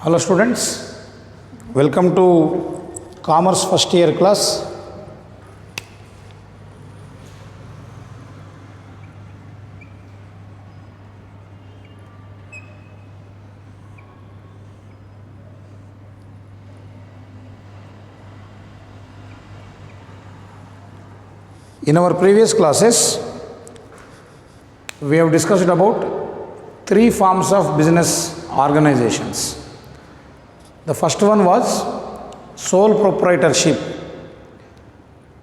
Hello students, welcome to Commerce first year class. In our previous classes, we have discussed about three forms of business organizations. The first one was sole proprietorship,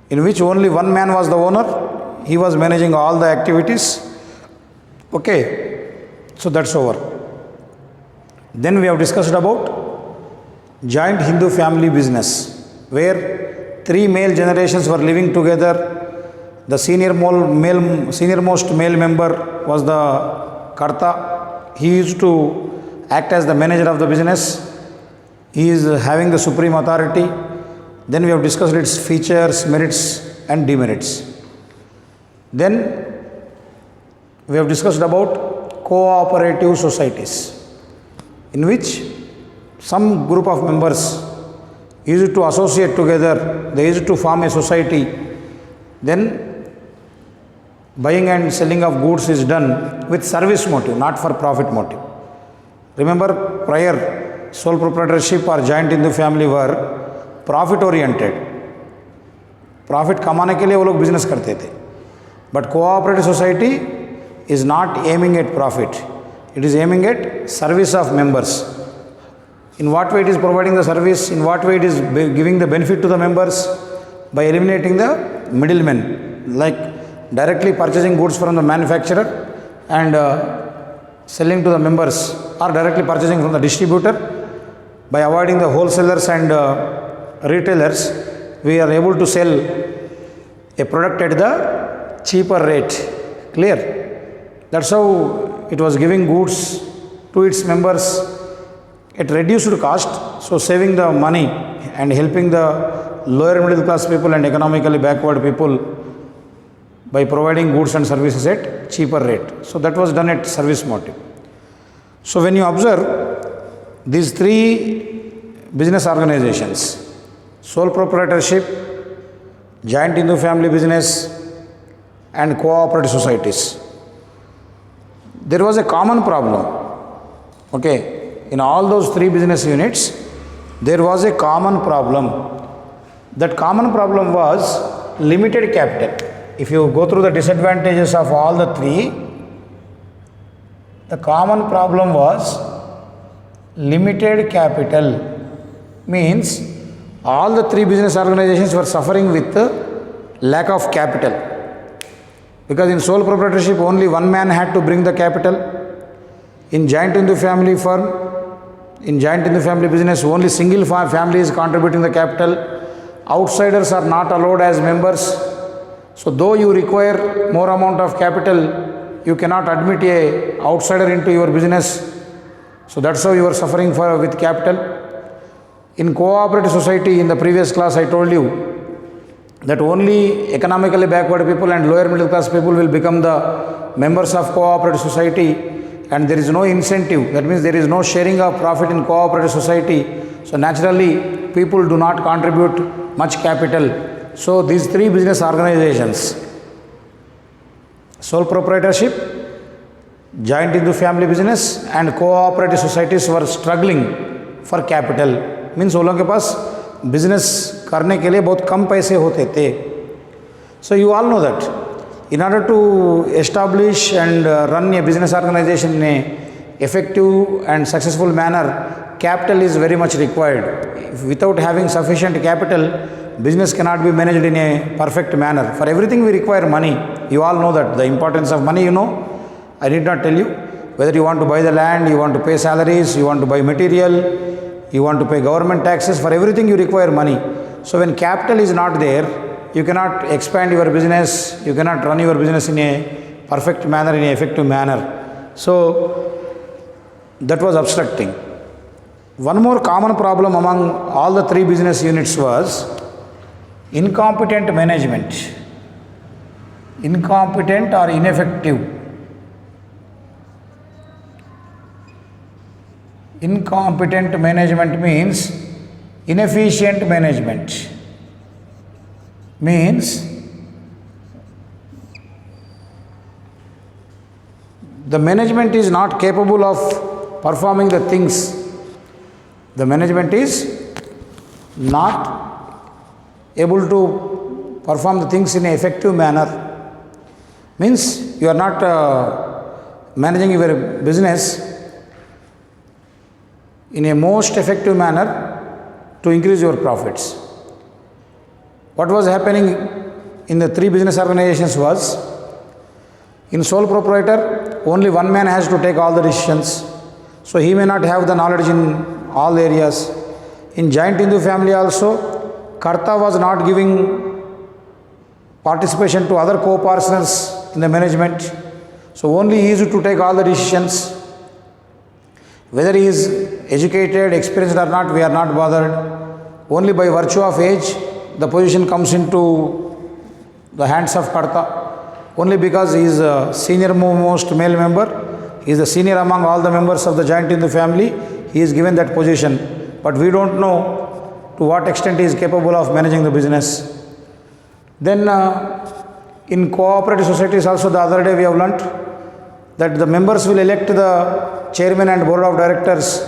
in which only one man was the owner. He was managing all the activities. Okay, so that's over. Then we have discussed about joint Hindu family business, where three male generations were living together. The seniormost male member was the Karta. He used to act as the manager of the business. He is having the supreme authority. Then we have discussed its features, merits and demerits. Then we have discussed about cooperative societies, in which some group of members used to associate together. They used to form a society. Then buying and selling of goods is done with service motive, not for profit motive. Remember, prior sole proprietorship or joint Hindu family were profit oriented. Profit कमाने के लिए वो लोग business करते थे. But cooperative society is not aiming at profit. It is aiming at service of members. In what way it is providing the service? In what way it is giving the benefit to the members? By eliminating the middlemen, like directly purchasing goods from the manufacturer and selling to the members, or directly purchasing from the distributor. By avoiding the wholesalers and retailers, we are able to sell a product at the cheaper rate. Clear? That's how it was giving goods to its members at reduced cost, so saving the money and helping the lower middle class people and economically backward people by providing goods and services at cheaper rate. So that was done at service motive. So when you observe these three business organizations, sole proprietorship, joint Hindu family business and cooperative societies, there was a common problem. Okay, in all those three business units, there was a common problem. That common problem was limited capital. If you go through the disadvantages of all the three, the common problem was limited capital. Means all the three business organizations were suffering with lack of capital, because in sole proprietorship only one man had to bring the capital. In joint Hindu family firm, in joint Hindu family business, only single family is contributing the capital. Outsiders are not allowed as members. So though you require more amount of capital, you cannot admit a outsider into your business. So that's how you are suffering with capital. In cooperative society, in the previous class I told you that only economically backward people and lower middle class people will become the members of cooperative society, and there is no incentive. That means there is no sharing of profit in cooperative society. So naturally people do not contribute much capital. So these three business organizations, sole proprietorship, joint Hindu family business and cooperative societies, were struggling for capital. Means उन लोगों के पास business करने के लिए बहुत कम पैसे होते थे. So you all know that in order to establish and run a business organization in a effective and successful manner, capital is very much required. Without having sufficient capital, business cannot be managed in a perfect manner. For everything we require money. You all know that the importance of money, you know. I need not tell you. Whether you want to buy the land, you want to pay salaries, you want to buy material, you want to pay government taxes, for everything you require money. So when capital is not there, you cannot expand your business, you cannot run your business in a perfect manner, in an effective manner. So that was obstructing. One more common problem among all the three business units was incompetent management. Incompetent or ineffective Incompetent management means inefficient management. Means the management is not capable of performing the things. The management is not able to perform the things in an effective manner. Means you are not managing your business in a most effective manner to increase your profits. What was happening in the three business organizations was, in sole proprietor, only one man has to take all the decisions. So he may not have the knowledge in all areas. In Giant Hindu family also, Karta was not giving participation to other co-partners in the management. So only he is to take all the decisions. Whether he is educated, experienced or not, we are not bothered. Only by virtue of age, the position comes into the hands of Karta. Only because he is a senior most male member, he is the senior among all the members of the Giant Hindu family, he is given that position. But we don't know to what extent he is capable of managing the business. Then in cooperative societies also, the other day we have learnt that the members will elect the chairman and board of directors.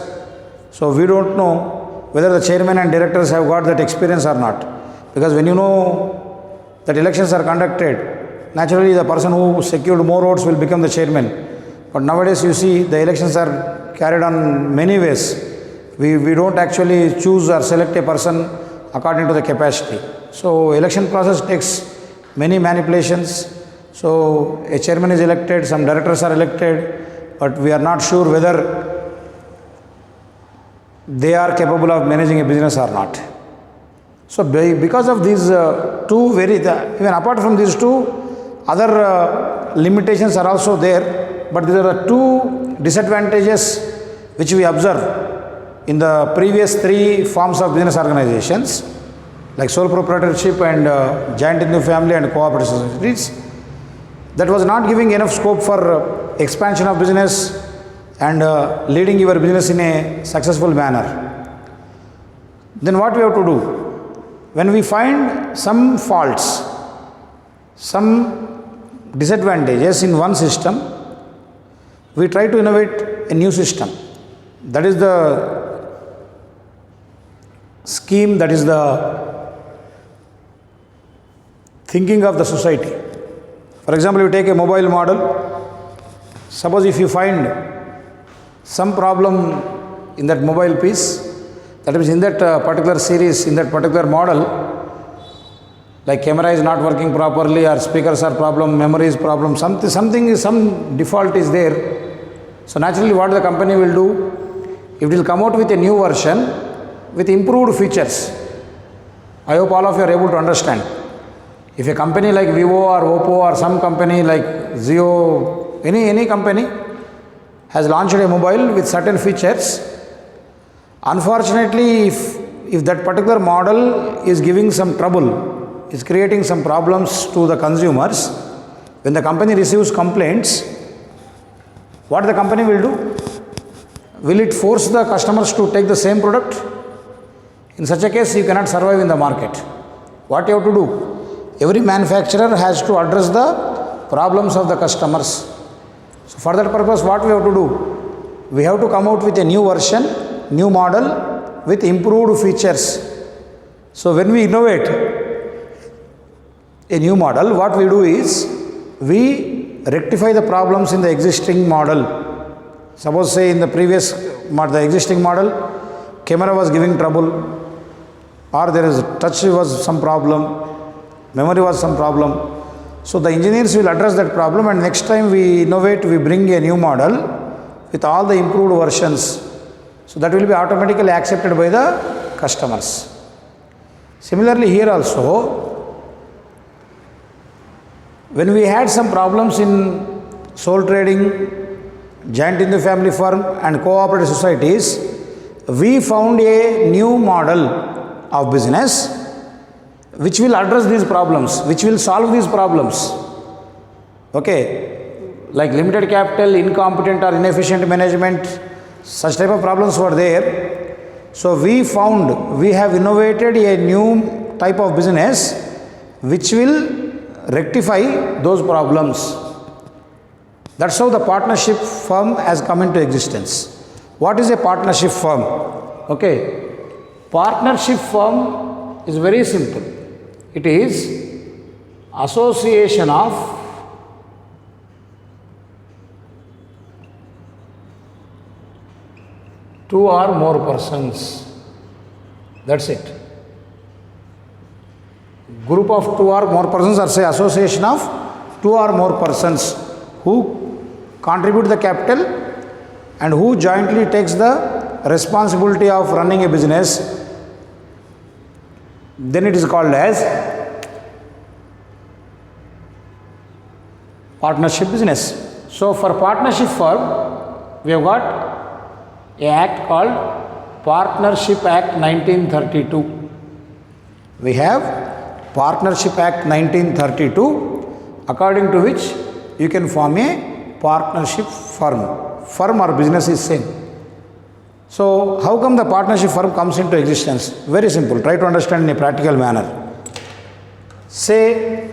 So we don't know whether the chairman and directors have got that experience or not. Because when you know that elections are conducted, naturally the person who secured more votes will become the chairman. But nowadays you see the elections are carried on many ways. We don't actually choose or select a person according to the capacity. So election process takes many manipulations. So a chairman is elected, some directors are elected, but we are not sure whether they are capable of managing a business or not. So because of these even apart from these two, other limitations are also there, but there are two disadvantages which we observe in the previous three forms of business organizations, like sole proprietorship and Giant Hindu family and cooperative societies, that was not giving enough scope for expansion of business and leading your business in a successful manner. Then what we have to do? When we find some faults, some disadvantages in one system, we try to innovate a new system. That is the scheme, that is the thinking of the society. For example, you take a mobile model. Suppose if you find some problem in that mobile piece, that means in that particular series, in that particular model, like camera is not working properly or speakers are problem, memory is problem, some default is there. So naturally what the company will do, it will come out with a new version with improved features. I hope all of you are able to understand. If a company like Vivo or Oppo or some company like Zio, any company has launched a mobile with certain features, unfortunately if that particular model is giving some trouble, is creating some problems to the consumers, when the company receives complaints, what the company will do? Will it force the customers to take the same product? In such a case, you cannot survive in the market. What you have to do? Every manufacturer has to address the problems of the customers. So for that purpose, what we have to do? We have to come out with a new version, new model with improved features. So when we innovate a new model, what we do is we rectify the problems in the existing model. Suppose say in the previous, the existing model, camera was giving trouble, or there is touch was some problem, memory was some problem. So the engineers will address that problem, and next time we innovate, we bring a new model with all the improved versions. So that will be automatically accepted by the customers. Similarly here also, when we had some problems in sole trading, Giant Hindu family firm and cooperative societies, we found a new model of business which will address these problems, which will solve these problems. Okay, like limited capital, incompetent or inefficient management, Such type of problems were there. So we have innovated a new type of business which will rectify those problems. That's how the partnership firm has come into existence. What is a partnership firm? Okay, partnership firm is very simple. It is association of two or more persons. That's it. Group of two or more persons, or say association of two or more persons who contribute the capital and who jointly takes the responsibility of running a business. Then it is called as partnership business. So for partnership firm, we have got an act called Partnership Act 1932. We have Partnership Act 1932, according to which you can form a partnership firm. Firm or business is same. So how come the partnership firm comes into existence? Very simple. Try to understand in a practical manner. Say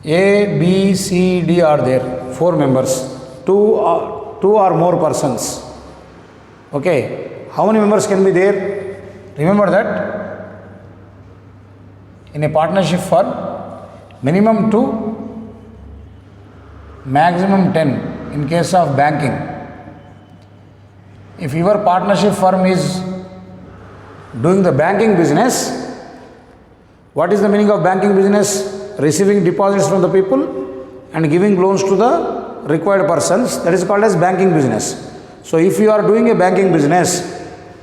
A, B, C, D are there, 4 members, two or more persons. Okay, how many members can be there? Remember that in a partnership firm, minimum 2, maximum 10 in case of banking. If your partnership firm is doing the banking business, what is the meaning of banking business? Receiving deposits from the people and giving loans to the required persons. That is called as banking business. So if you are doing a banking business,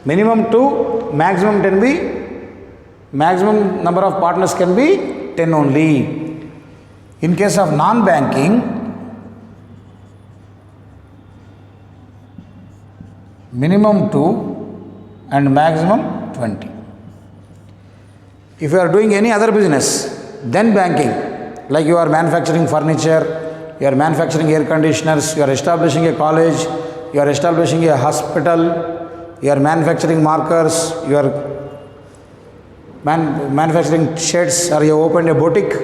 minimum 2, maximum 10 be, maximum number of partners can be 10 only. In case of non-banking, minimum 2 and maximum 20. If you are doing any other business, then banking, like you are manufacturing furniture, you are manufacturing air conditioners, you are establishing a college, you are establishing a hospital, you are manufacturing markers, you are manufacturing sheds, or you opened a boutique.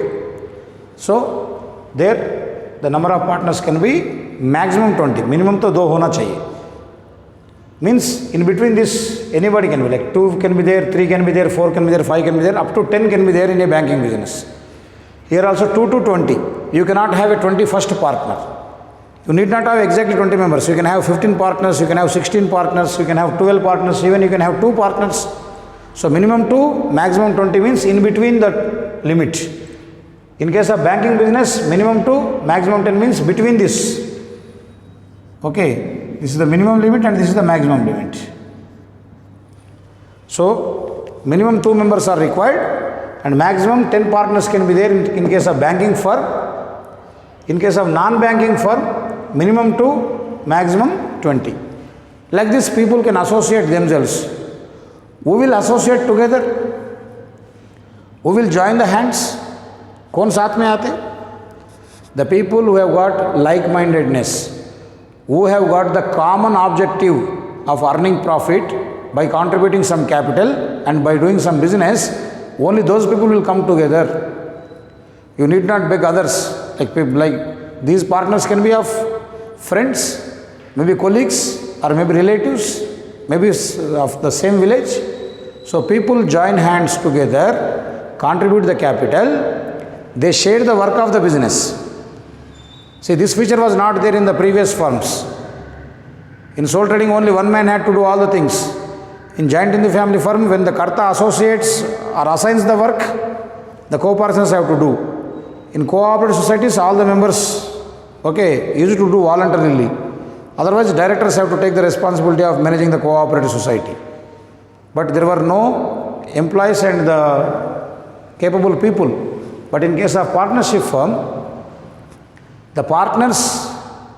So there the number of partners can be maximum 20, minimum to 2 hona chahiye. Means in between this anybody can be, like 2 can be there, 3 can be there, 4 can be there, 5 can be there, up to 10 can be there in a banking business. Here also 2 to 20. You cannot have a 21st partner. You need not have exactly 20 members. You can have 15 partners, you can have 16 partners, you can have 12 partners, even you can have 2 partners. So minimum 2, maximum 20 means in between the limit. In case of banking business, minimum 2, maximum 10 means between this. Okay, this is the minimum limit and this is the maximum limit. So minimum 2 members are required and maximum 10 partners can be there in case of banking firm. In case of non-banking firm, minimum 2, maximum 20. Like this, people can associate themselves. Who will associate together? Who will join the hands? कौन साथ में आते? The people who have got like-mindedness, who have got the common objective of earning profit by contributing some capital and by doing some business, only those people will come together. You need not beg others. Like these partners can be of friends, maybe colleagues, or maybe relatives, maybe of the same village. So people join hands together, contribute the capital, they share the work of the business. See, this feature was not there in the previous firms. In sole trading, only one man had to do all the things. In joint Hindu family firm, when the Karta associates or assigns the work, the co-persons have to do. In cooperative societies, all the members, used to do voluntarily. Otherwise, directors have to take the responsibility of managing the cooperative society. But there were no employees and the capable people. But in case of partnership firm, the partners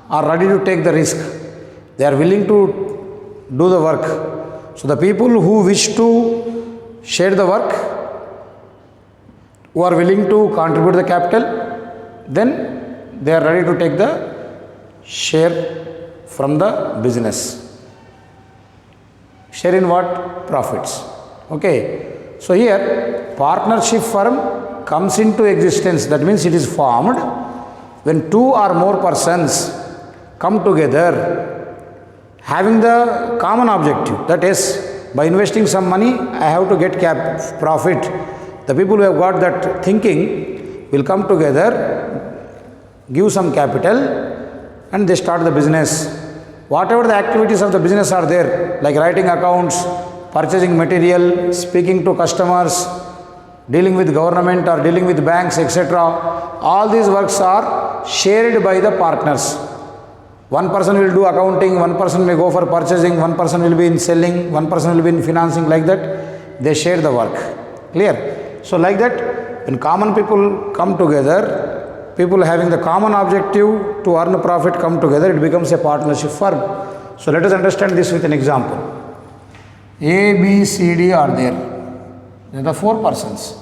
are ready to take the risk. They are willing to do the work. So the people who wish to share the work, who are willing to contribute the capital, then they are ready to take the share from the business. Share in what? Profits. Okay. So here partnership firm comes into existence. That means it is formed when two or more persons come together having the common objective. That is, by investing some money, I have to get profit. The people who have got that thinking will come together, give some capital, and they start the business. Whatever the activities of the business are there, like writing accounts, purchasing material, speaking to customers, dealing with government or dealing with banks, etc. All these works are shared by the partners. One person will do accounting, one person may go for purchasing, one person will be in selling, one person will be in financing, like that. They share the work. Clear? So like that, when common people come together, people having the common objective to earn profit come together, it becomes a partnership firm. So let us understand this with an example. A, B, C, D are there. They are the four persons.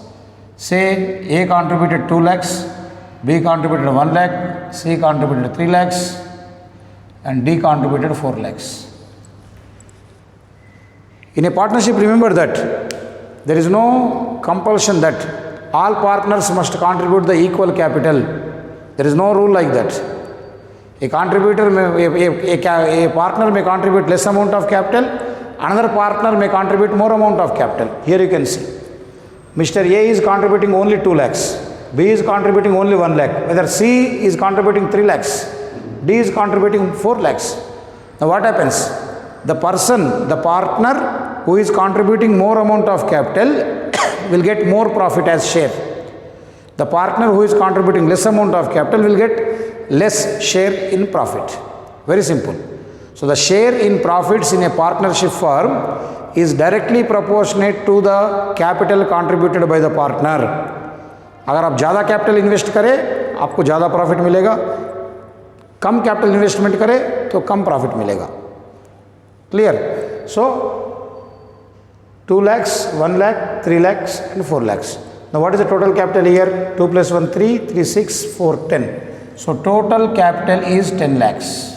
Say A contributed 2 lakhs, B contributed 1 lakh, C contributed 3 lakhs, and D contributed 4 lakhs. In a partnership, remember that there is no compulsion that all partners must contribute the equal capital. There is no rule like that. A partner may contribute less amount of capital, another partner may contribute more amount of capital. Here you can see. Mr. A is contributing only 2 lakhs, B is contributing only 1 lakh, whether C is contributing 3 lakhs, D is contributing 4 lakhs. Now what happens? The partner who is contributing more amount of capital will get more profit as share. The partner who is contributing less amount of capital will get less share in profit. Very simple. So the share in profits in a partnership firm is directly proportionate to the capital contributed by the partner. अगर आप ज़्यादा capital invest करें आपको ज़्यादा profit मिलेगा, कम capital investment करें तो कम profit मिलेगा. Clear? So 2 lakhs, 1 lakh, 3 lakhs and 4 lakhs. Now what is the total capital here? 2 plus 1, 3, 3, 6, 4, 10. So total capital is 10 lakhs.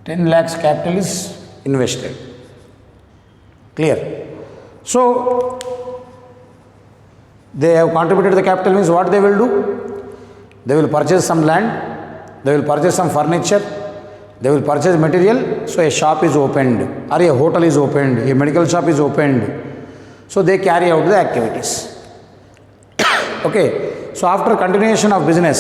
10 lakhs capital is invested. Clear? So they have contributed the capital, means what they will do? They will purchase some land, they will purchase some furniture, they will purchase material. So a shop is opened, or a hotel is opened, a medical shop is opened. So they carry out the activities. Okay. So after continuation of business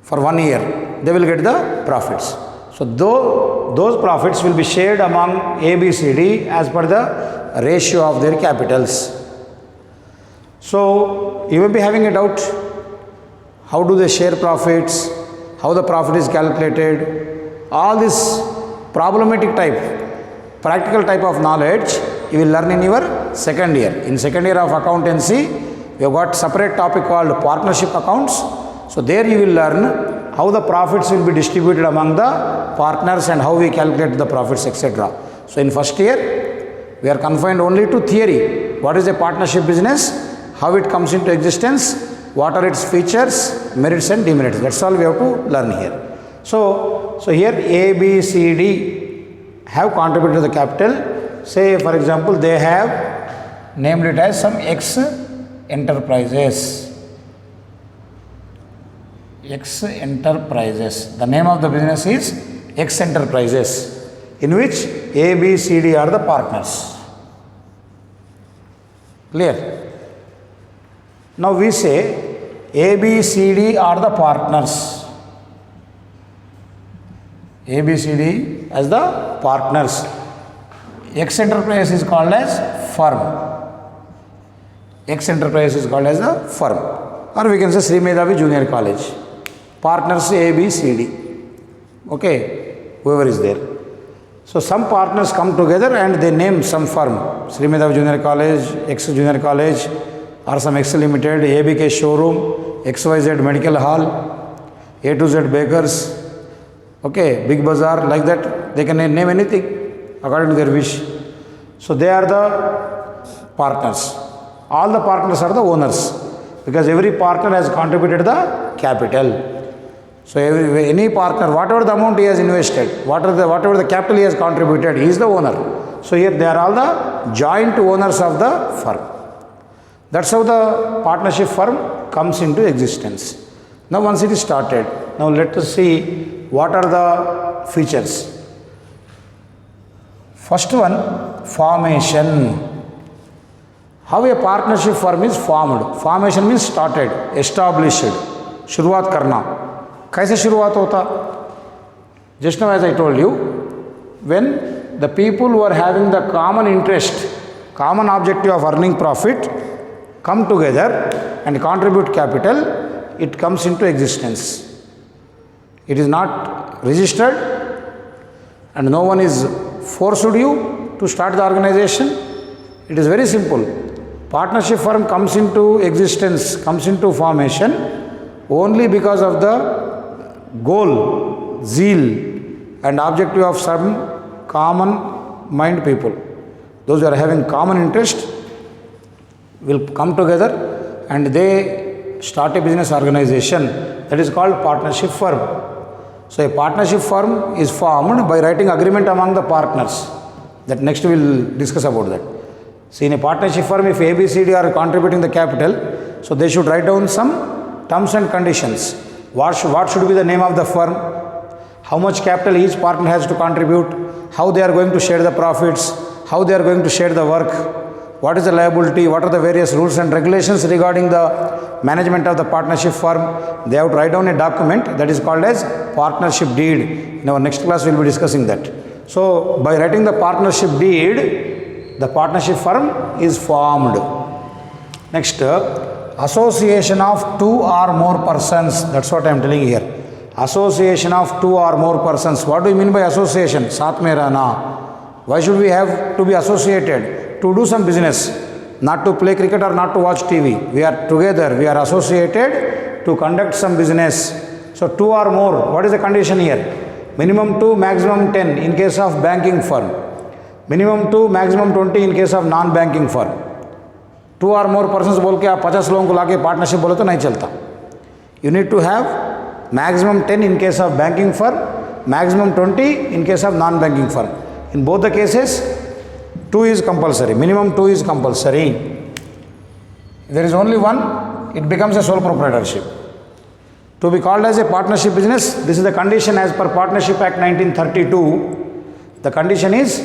for 1 year, they will get the profits. So those profits will be shared among A, B, C, D as per the ratio of their capitals. So you may be having a doubt, how do they share profits, how the profit is calculated, all this problematic type, practical type of knowledge you will learn in your second year. In second year of accountancy, you have got separate topic called partnership accounts. So there you will learn how the profits will be distributed among the partners and how we calculate the profits, etc. So in first year, we are confined only to theory. What is a partnership business? How it comes into existence? What are its features, merits and demerits? That's all we have to learn here. So here A, B, C, D have contributed to the capital. Say for example, they have named it as some X enterprises. X enterprises. The name of the business is X enterprises, in which A, B, C, D are the partners. Clear? Now we say A, B, C, D are the partners. A, B, C, D as the partners. X enterprise is called as firm. X enterprise is called as the firm. Or we can say Sri Medhavi Junior College. Partners A, B, C, D. Okay, whoever is there. So some partners come together and they name some firm. Sri Medhavi Junior College, X Junior College, or some X Limited, ABK Showroom, XYZ Medical Hall, A to Z Bakers, okay, Big Bazaar, like that. They can name anything according to their wish. So they are the partners. All the partners are the owners, because every partner has contributed the capital. So any partner, whatever the amount he has invested, whatever the capital he has contributed, he is the owner. So here they are all the joint owners of the firm. That's how the partnership firm comes into existence. Now once it is started, now let us see what are the features. First one, formation. How a partnership firm is formed. Formation means started, established, शुरुआत करना. कैसे शुरुआत होता? Just now as I told you, when the people who are having the common interest, common objective of earning profit, come together and contribute capital, it comes into existence. It is not registered and no one is forced you to start the organization. It is very simple. Partnership firm comes into existence, comes into formation only because of the goal, zeal and objective of some common mind people. Those who are having common interest will come together and they start a business organization that is called partnership firm. So a partnership firm is formed by writing agreement among the partners. That next we will discuss about that. See, in a partnership firm, if ABCD are contributing the capital, so they should write down some terms and conditions. What should be the name of the firm? How much capital each partner has to contribute? How they are going to share the profits? How they are going to share the work? What is the liability? What are the various rules and regulations regarding the management of the partnership firm? They have to write down a document that is called as partnership deed. In our next class, we will be discussing that. So, by writing the partnership deed, the partnership firm is formed. Next, association of two or more persons. That's what I am telling here. Association of two or more persons. What do you mean by association? Saath mein rehna. Why should we have to be associated? To do some business, not to play cricket or not to watch TV. We are together, we are associated to conduct some business. So, two or more, what is the condition here? Minimum 2, maximum 10 in case of banking firm. Minimum 2, maximum 20 in case of non-banking firm. 2 or more persons बोल के आप 50 लोगों को लाके partnership बोले तो नहीं चलता. You need to have maximum 10 in case of banking firm, maximum 20 in case of non-banking firm. In both the cases, 2 is compulsory. Minimum 2 is compulsory. If there is only one, it becomes a sole proprietorship. To be called as a partnership business, this is the condition as per Partnership Act 1932. The condition is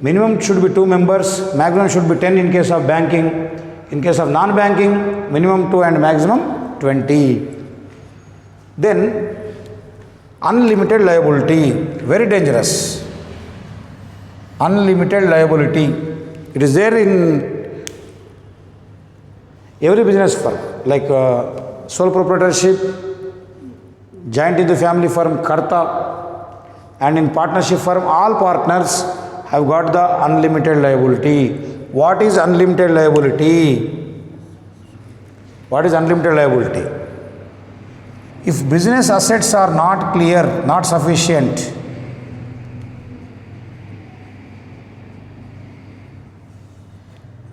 minimum should be 2 members, maximum should be 10 in case of banking. In case of non-banking, minimum 2 and maximum 20. Then, unlimited liability, very dangerous. Unlimited liability. It is there in every business firm, like sole proprietorship, joint into family firm, Karta, and in partnership firm, all partners have got the unlimited liability. What is unlimited liability? What is unlimited liability? If business assets are not clear, not sufficient,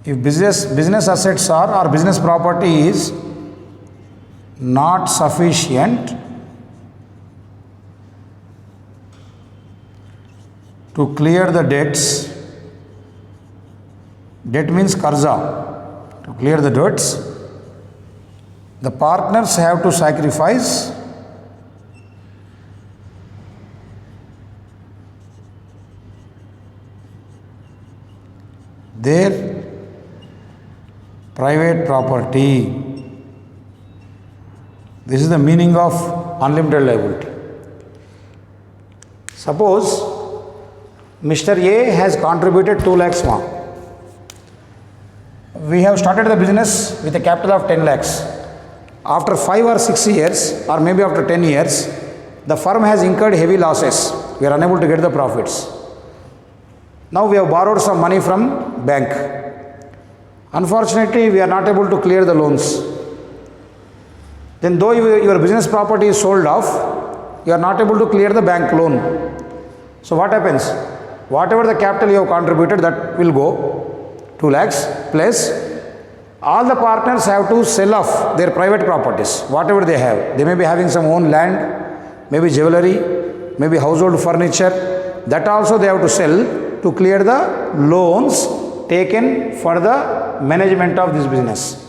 if business assets are or business property is not sufficient to clear the debts, debt means karza, to clear the debts, the partners have to sacrifice their private property. This is the meaning of unlimited liability. Suppose Mr. A has contributed 2 lakhs more. We have started the business with a capital of 10 lakhs. After 5 or 6 years, or maybe after 10 years, the firm has incurred heavy losses. We are unable to get the profits. Now we have borrowed some money from bank. Unfortunately, we are not able to clear the loans. Then though your business property is sold off, you are not able to clear the bank loan. So what happens? Whatever the capital you have contributed, that will go 2 lakhs plus all the partners have to sell off their private properties, whatever they have. They may be having some own land, maybe jewelry, maybe household furniture. That also they have to sell to clear the loans taken for the management of this business.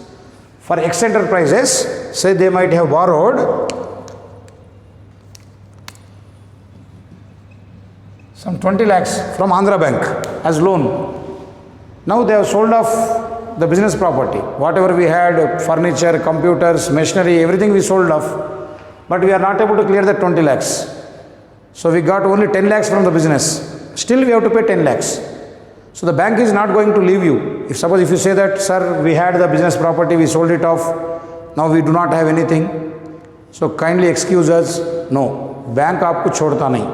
For X enterprises, say they might have borrowed some 20 lakhs from Andhra Bank as loan. Now they have sold off the business property. Whatever we had, furniture, computers, machinery, everything we sold off. But we are not able to clear that 20 lakhs. So we got only 10 lakhs from the business. Still we have to pay 10 lakhs. So the bank is not going to leave you. If suppose if you say that, sir, we had the business property, we sold it off, now we do not have anything. So kindly excuse us. No, bank आपको छोड़ता नहीं.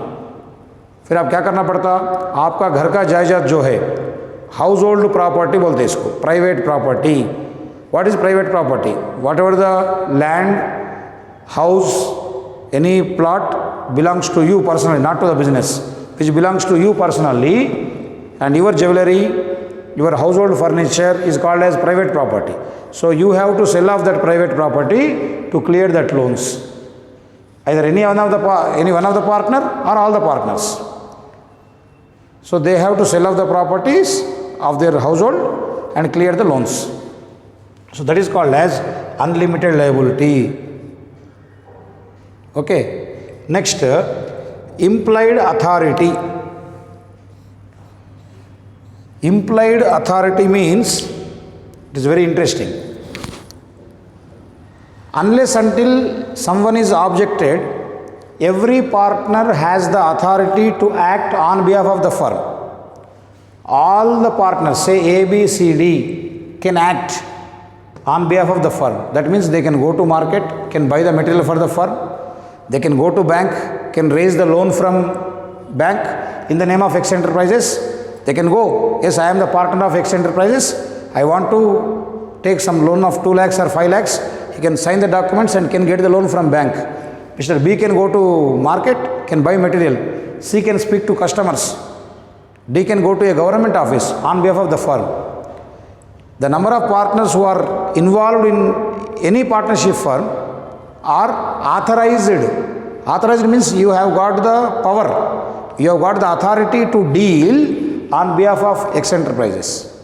फिर आप क्या करना पड़ता? आपका घर का जायदाद जो है, हाउस होल्ड प्रॉपर्टी बोलते हैं इसको, private property. What is private property? What ever the land, house, any plot belongs to you personally, not to the business, which belongs to you personally, and your jewelry, your household furniture is called as private property. So you have to sell off that private property to clear that loans. Either any one of the partner or all the partners. So they have to sell off the properties of their household and clear the loans. So that is called as unlimited liability. Okay. Next, implied authority. Implied authority means, it is very interesting. Unless until someone is objected, every partner has the authority to act on behalf of the firm. All the partners, say A, B, C, D, can act on behalf of the firm. That means they can go to market, can buy the material for the firm. They can go to bank, can raise the loan from bank in the name of X enterprises. They can go, yes, I am the partner of X enterprises. I want to take some loan of 2 lakhs or 5 lakhs. He can sign the documents and can get the loan from bank. Mr. B can go to market, can buy material. C can speak to customers. D can go to a government office on behalf of the firm. The number of partners who are involved in any partnership firm are authorized. Authorized means you have got the power, you have got the authority to deal on behalf of X enterprises.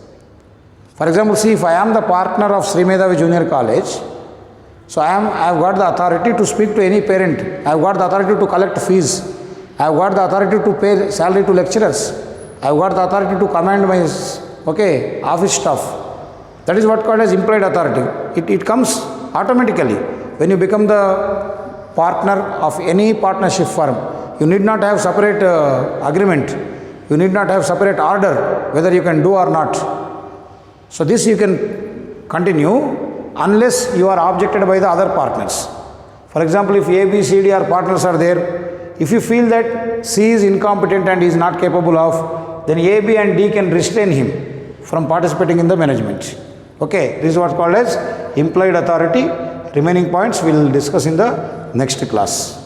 For example, see, if I am the partner of Sri Medhavi Junior College, so I have got the authority to speak to any parent, I have got the authority to collect fees, I have got the authority to pay salary to lecturers, I have got the authority to command my office staff. That is what called as implied authority. It comes automatically. When you become the partner of any partnership firm, you need not have separate agreement. You need not have separate order whether you can do or not. So this you can continue unless you are objected by the other partners. For example, if A, B, C, D are partners are there, if you feel that C is incompetent and is not capable of, then A, B and D can restrain him from participating in the management. Okay, this is what's called as implied authority. Remaining points we will discuss in the next class.